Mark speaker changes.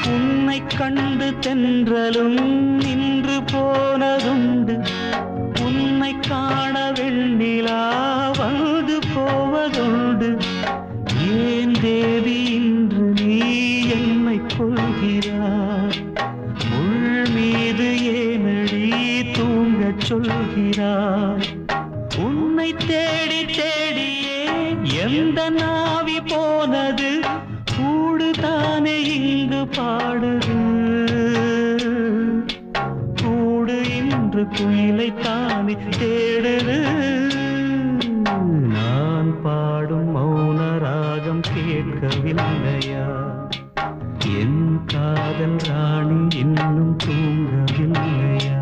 Speaker 1: உன்னை கண்டு தென்றலும் நின்று போனதுண்டு உன்னை காண வெண்ணிலா வந்து போவதுண்டு ஏன் தேவி இன்று நீ என்னை கொள்கிறாய் முள் மீது ஏனடி தூங்கச் சொல்கிறாய் உன்னை தேடி தேடியே எந்த நாவி போனது கூடுதானே இங்கு பாடுது கூடு இன்று குயிலைத்தானே தேடுது நான் பாடும் மௌன ராகம் கேட்கவில்லையா என் காதல் ராணி இன்னும் தூங்கவில்லையா